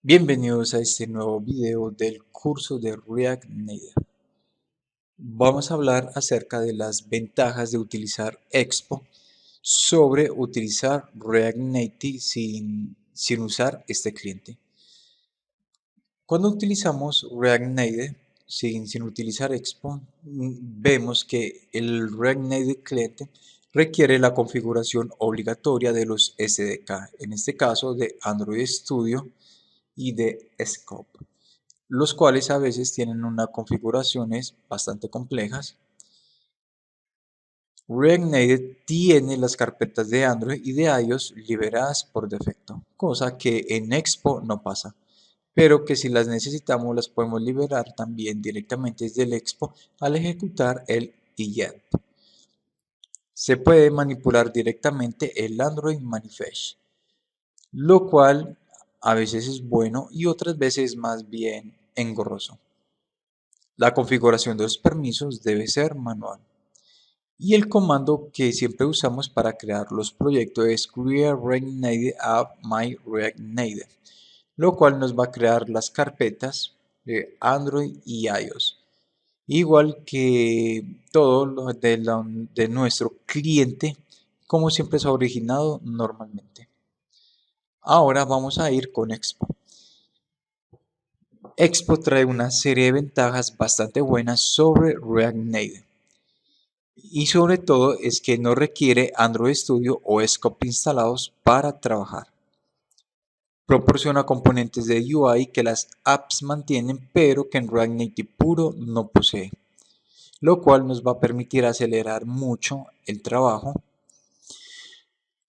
Bienvenidos a este nuevo video del curso de React Native. Vamos a hablar acerca de las ventajas de utilizar Expo sobre utilizar React Native sin usar este cliente. Cuando utilizamos React Native sin utilizar Expo, vemos que el React Native cliente requiere la configuración obligatoria de los SDK, en este caso de Android Studio y de Scope, los cuales a veces tienen unas configuraciones bastante complejas. React Native tiene las carpetas de Android y de iOS liberadas por defecto, cosa que en Expo no pasa, pero que si las necesitamos las podemos liberar también directamente desde el Expo al ejecutar el IEP. Se puede manipular directamente el Android Manifest, lo cual a veces es bueno y otras veces más bien engorroso. La configuración de los permisos debe ser manual. Y el comando que siempre usamos para crear los proyectos es create React Native app my React Native, lo cual nos va a crear las carpetas de Android y iOS, igual que todo lo de nuestro cliente, como siempre se ha originado normalmente. Ahora vamos a ir con Expo. Expo trae una serie de ventajas bastante buenas sobre React Native. Y sobre todo es que no requiere Android Studio o Scope instalados para trabajar. Proporciona componentes de UI que las apps mantienen pero que en React Native puro no posee, lo cual nos va a permitir acelerar mucho el trabajo.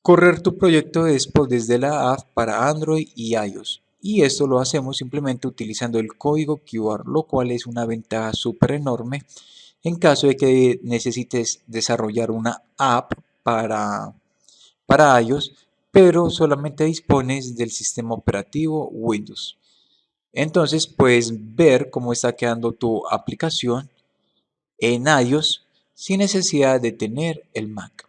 Correr tu proyecto de Expo desde la app para Android y iOS. Y esto lo hacemos simplemente utilizando el código QR, lo cual es una ventaja súper enorme en caso de que necesites desarrollar una app para iOS, pero solamente dispones del sistema operativo Windows. Entonces puedes ver cómo está quedando tu aplicación en iOS sin necesidad de tener el Mac.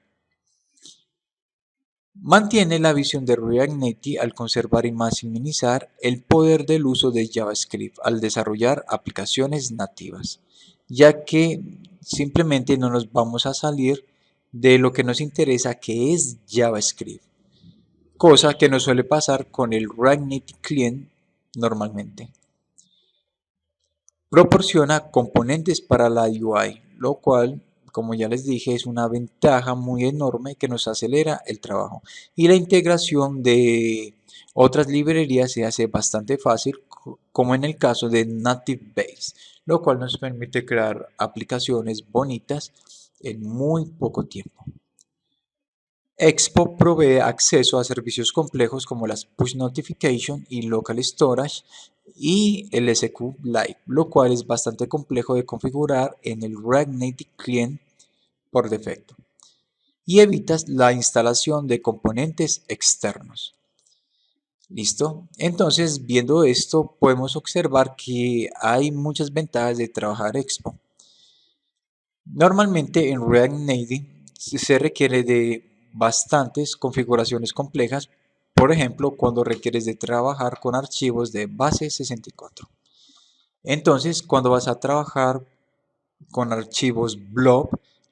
Mantiene la visión de React Native al conservar y maximizar el poder del uso de JavaScript al desarrollar aplicaciones nativas, ya que simplemente no nos vamos a salir de lo que nos interesa, que es JavaScript, cosa que no suele pasar con el React Native Client normalmente. Proporciona componentes para la UI, lo cual, como ya les dije, es una ventaja muy enorme que nos acelera el trabajo. Y la integración de otras librerías se hace bastante fácil, como en el caso de Native Base, lo cual nos permite crear aplicaciones bonitas en muy poco tiempo. Expo provee acceso a servicios complejos como las Push Notification y Local Storage y el SQLite, lo cual es bastante complejo de configurar en el React Native Client por defecto. Y evitas la instalación de componentes externos. ¿Listo? Entonces, viendo esto, podemos observar que hay muchas ventajas de trabajar Expo. Normalmente en React Native se requiere de bastantes configuraciones complejas, por ejemplo, cuando requieres de trabajar con archivos de base 64. Entonces, cuando vas a trabajar con archivos blob,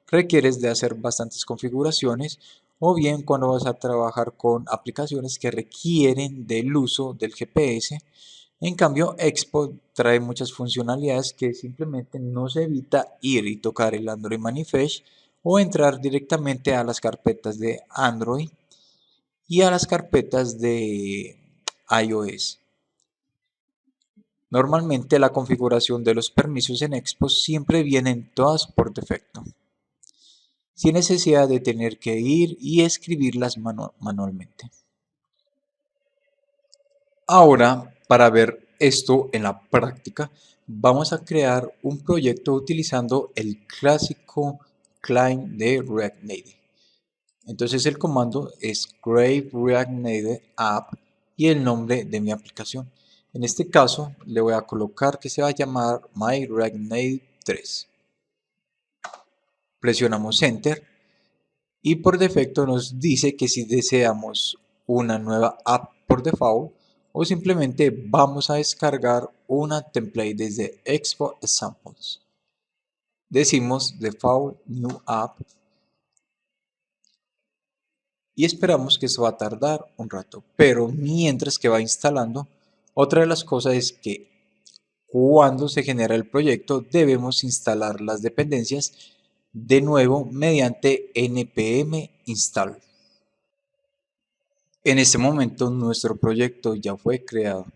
requieres de hacer bastantes configuraciones, o bien cuando vas a trabajar con aplicaciones que requieren del uso del GPS. En cambio, Expo trae muchas funcionalidades que simplemente nos evita ir y tocar el Android Manifest o entrar directamente a las carpetas de Android y a las carpetas de iOS. Normalmente la configuración de los permisos en Expo siempre vienen todas por defecto, sin necesidad de tener que ir y escribirlas manualmente. Ahora, para ver esto en la práctica, vamos a crear un proyecto utilizando el clásico client de React Native. Entonces el comando es create React Native app y el nombre de mi aplicación. En este caso le voy a colocar que se va a llamar My React Native 3. Presionamos Enter y por defecto nos dice que si deseamos una nueva app por default, o simplemente vamos a descargar una template desde Expo Samples. Decimos Default New App y esperamos que eso va a tardar un rato. Pero mientras que va instalando, otra de las cosas es que cuando se genera el proyecto debemos instalar las dependencias de nuevo mediante npm install. En este momento nuestro proyecto ya fue creado.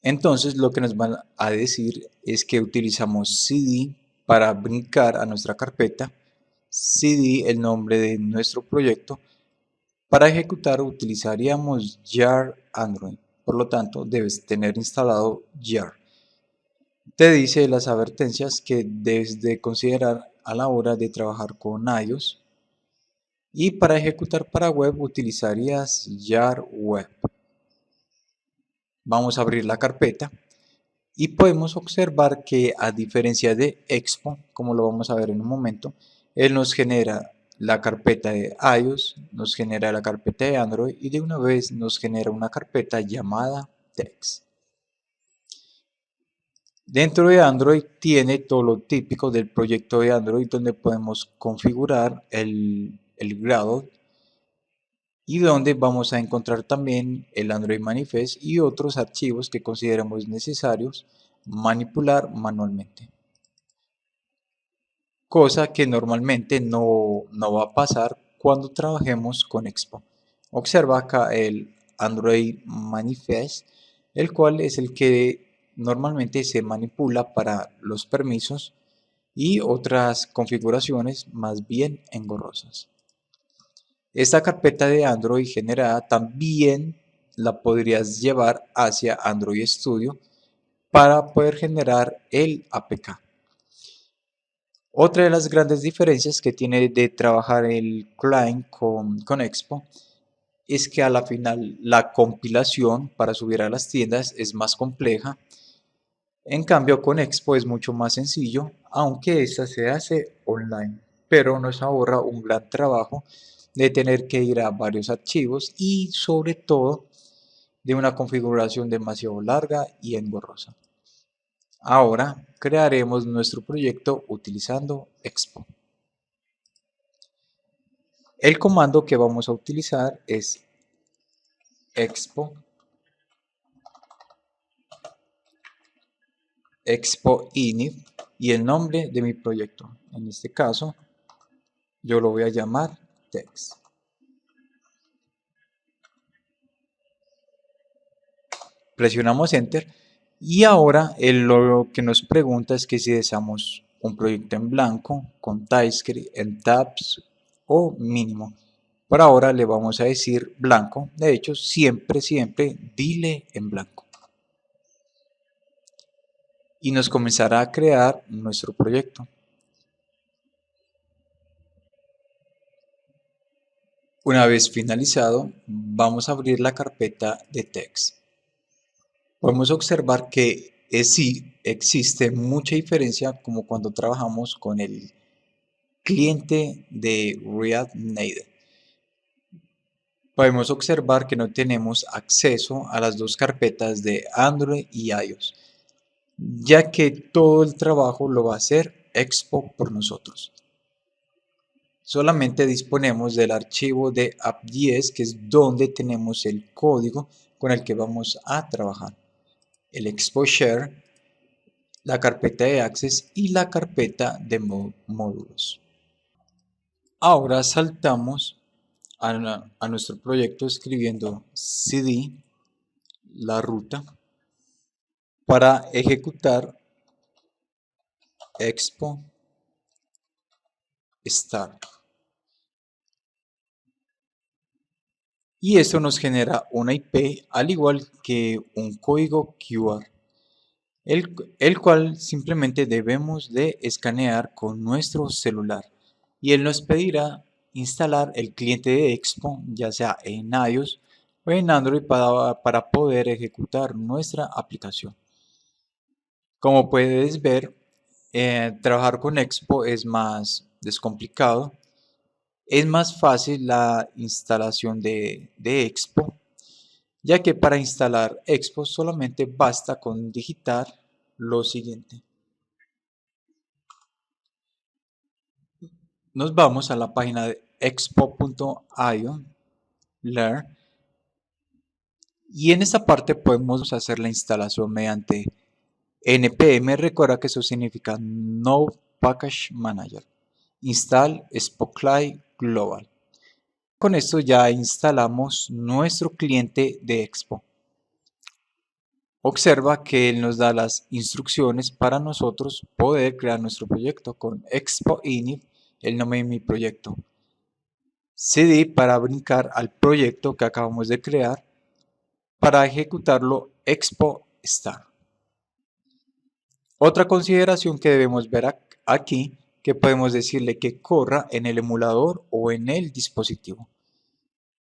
Entonces lo que nos van a decir es que utilizamos cd para brincar a nuestra carpeta, cd el nombre de nuestro proyecto. Para ejecutar utilizaríamos jar Android, por lo tanto debes tener instalado jar. Te dice las advertencias que debes de considerar a la hora de trabajar con iOS. Y para ejecutar para web utilizarías jar web. Vamos a abrir la carpeta y podemos observar que a diferencia de Expo, como lo vamos a ver en un momento, él nos genera la carpeta de iOS, nos genera la carpeta de Android y de una vez nos genera una carpeta llamada Text. Dentro de Android tiene todo lo típico del proyecto de Android donde podemos configurar el grado y donde vamos a encontrar también el Android Manifest y otros archivos que consideramos necesarios manipular manualmente. Cosa que normalmente no va a pasar cuando trabajemos con Expo. Observa acá el Android Manifest, el cual es el que normalmente se manipula para los permisos y otras configuraciones más bien engorrosas. Esta carpeta de Android generada también la podrías llevar hacia Android Studio para poder generar el APK. Otra de las grandes diferencias que tiene de trabajar el client con Expo es que a la final la compilación para subir a las tiendas es más compleja. En cambio con Expo es mucho más sencillo, aunque esta se hace online, pero nos ahorra un gran trabajo de tener que ir a varios archivos y sobre todo de una configuración demasiado larga y engorrosa. Ahora crearemos nuestro proyecto utilizando Expo. El comando que vamos a utilizar es expo init y el nombre de mi proyecto. En este caso yo lo voy a llamar text. Presionamos enter y ahora lo que nos pregunta es que si deseamos un proyecto en blanco, con TypeScript, en tabs o mínimo. Por ahora le vamos a decir blanco. De hecho, siempre dile en blanco. Y nos comenzará a crear nuestro proyecto. Una vez finalizado, vamos a abrir la carpeta de text. Podemos observar que sí existe mucha diferencia como cuando trabajamos con el cliente de React Native. Podemos observar que no tenemos acceso a las dos carpetas de Android y iOS, ya que todo el trabajo lo va a hacer Expo por nosotros. Solamente disponemos del archivo de app.js, que es donde tenemos el código con el que vamos a trabajar. El Expo Share, la carpeta de Access y la carpeta de módulos. Ahora saltamos a nuestro proyecto escribiendo cd la ruta para ejecutar expo start. Y esto nos genera una IP al igual que un código QR, el cual simplemente debemos de escanear con nuestro celular. Y él nos pedirá instalar el cliente de Expo, ya sea en iOS o en Android para poder ejecutar nuestra aplicación. Como puedes ver, trabajar con Expo es más descomplicado. Es más fácil la instalación de Expo ya que para instalar Expo solamente basta con digitar lo siguiente. Nos vamos a la página de expo.io, learn, y en esta parte podemos hacer la instalación mediante npm. Recuerda que eso significa No Package Manager. Install Spotlight Global. Con esto ya instalamos nuestro cliente de Expo. Observa que él nos da las instrucciones para nosotros poder crear nuestro proyecto con Expo Init, el nombre de mi proyecto. CD para brincar al proyecto que acabamos de crear. Para ejecutarlo, Expo Start. Otra consideración que debemos ver aquí, que podemos decirle que corra en el emulador o en el dispositivo.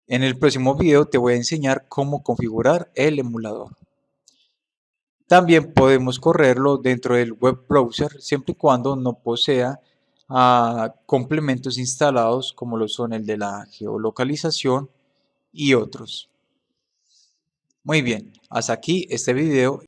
En el próximo video te voy a enseñar cómo configurar el emulador. También podemos correrlo dentro del web browser siempre y cuando no posea complementos instalados como lo son el de la geolocalización y otros. Muy bien, hasta aquí este video.